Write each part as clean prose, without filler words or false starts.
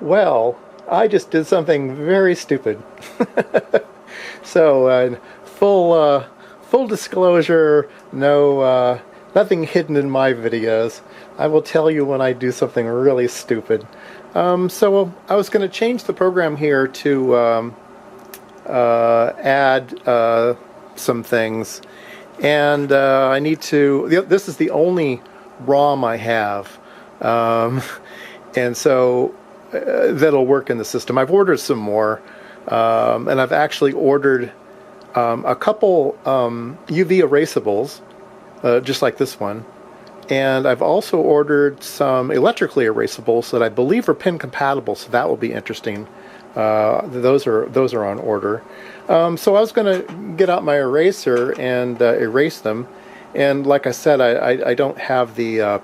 Well, I just did something very stupid. So, full disclosure, no, nothing hidden in my videos. I will tell you when I do something really stupid. So I was going to change the program here to add some things, and I need to. This is the only ROM I have, and so that'll work in the system. I've ordered some more, and I've actually ordered a couple UV erasables, just like this one. And I've also ordered some electrically erasables that I believe are pin compatible, so that will be interesting. Those are on order. So I was going to get out my eraser and erase them. And like I said, I don't have the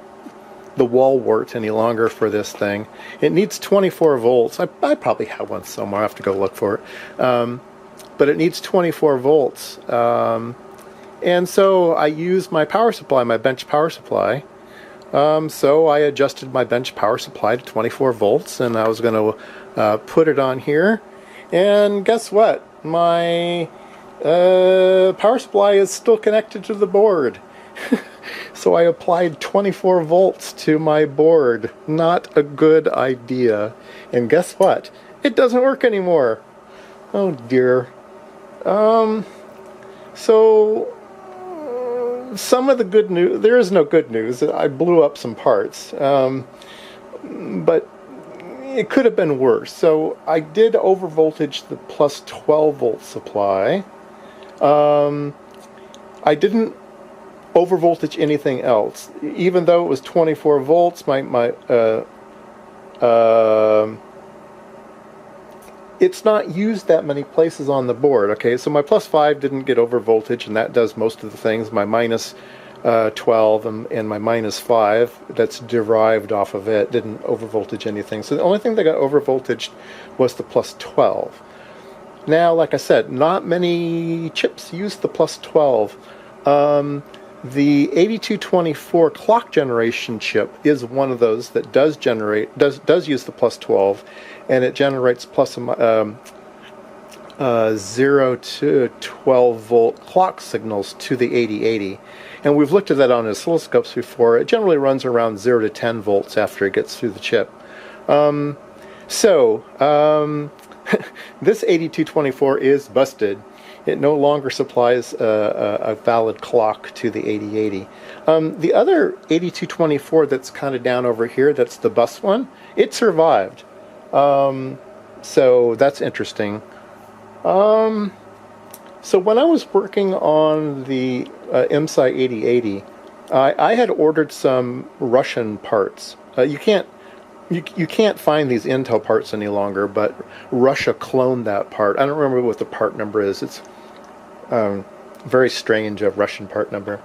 wall wart any longer for this thing. It needs 24 volts. I probably have one somewhere. I have to go look for it. But it needs 24 volts. And so I used my power supply, my bench power supply. So I adjusted my bench power supply to 24 volts, and I was going to put it on here. And guess what? My power supply is still connected to the board. So I applied 24 volts to my board. Not a good idea. And guess what? It doesn't work anymore. Oh dear. So some of the good news, there is no good news. I blew up some parts, but it could have been worse. So I did overvoltage the plus 12 volt supply. I didn't overvoltage anything else, even though it was 24 volts. It's not used that many places on the board. Okay, so my plus 5 didn't get overvoltage, and that does most of the things. My minus 12 and my minus 5 that's derived off of it didn't overvoltage anything. So the only thing that got overvoltaged was the plus 12. Now, like I said, not many chips use the plus 12. The 8224 clock generation chip is one of those that does use the plus 12, and it generates plus 0 to 12 volt clock signals to the 8080. And we've looked at that on oscilloscopes before. It generally runs around 0 to 10 volts after it gets through the chip. This 8224 is busted. It no longer supplies a valid clock to the 8080. The other 8224 that's kind of down over here, that's the bus one, it survived. So that's interesting. So when I was working on the IMSAI 8080, I had ordered some Russian parts. You can't find these Intel parts any longer, but Russia cloned that part. I don't remember what the part number is. It's very strange, a Russian part number,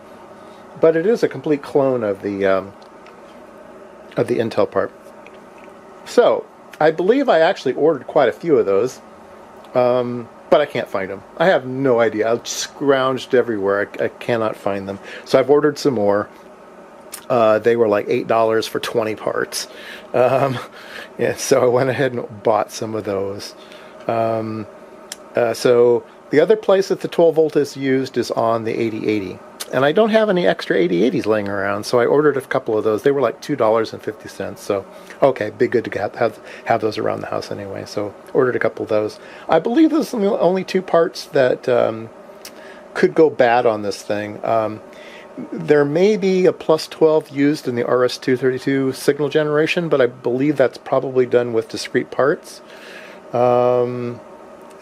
but it is a complete clone of the Intel part. So I believe I actually ordered quite a few of those, but I can't find them. I have no idea. I've scrounged everywhere. I cannot find them. So I've ordered some more. They were like $8 for 20 parts. Yeah, so I went ahead and bought some of those. So the other place that the 12 volt is used is on the 8080. And I don't have any extra 8080s laying around, so I ordered a couple of those. They were like $2.50. So, okay, be good to have those around the house anyway. So, ordered a couple of those. I believe those are the only two parts that could go bad on this thing. There may be a plus 12 used in the RS-232 signal generation, but I believe that's probably done with discrete parts,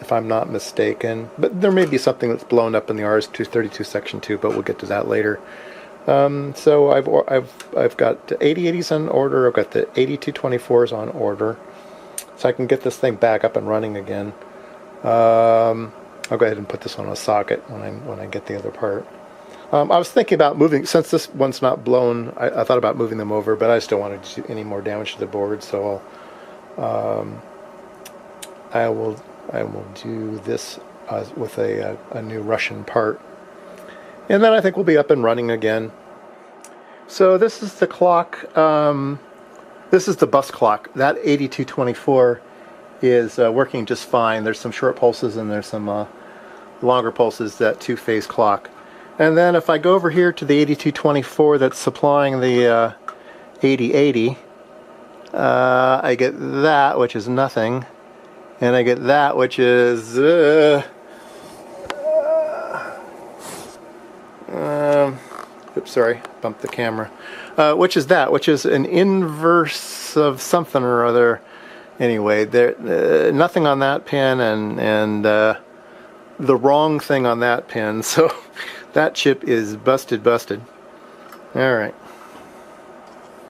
if I'm not mistaken. But there may be something that's blown up in the RS-232 section 2, but we'll get to that later. So I've got the 8080s on order. I've got the 8224s on order, so I can get this thing back up and running again. I'll go ahead and put this on a socket when I get the other part. I was thinking about moving, since this one's not blown, I thought about moving them over, but I just don't want to do any more damage to the board, so I will do this with a new Russian part. And then I think we'll be up and running again. So this is the clock this is the bus clock. That 8224 is working just fine. There's some short pulses and there's some longer pulses, that two-phase clock. And then if I go over here to the 8224 that's supplying the 8080, I get that, which is nothing, and I get that, which is oops, sorry, bumped the camera. Which is that, which is an inverse of something or other. Anyway, there nothing on that pin, and the wrong thing on that pin. So that chip is busted. All right.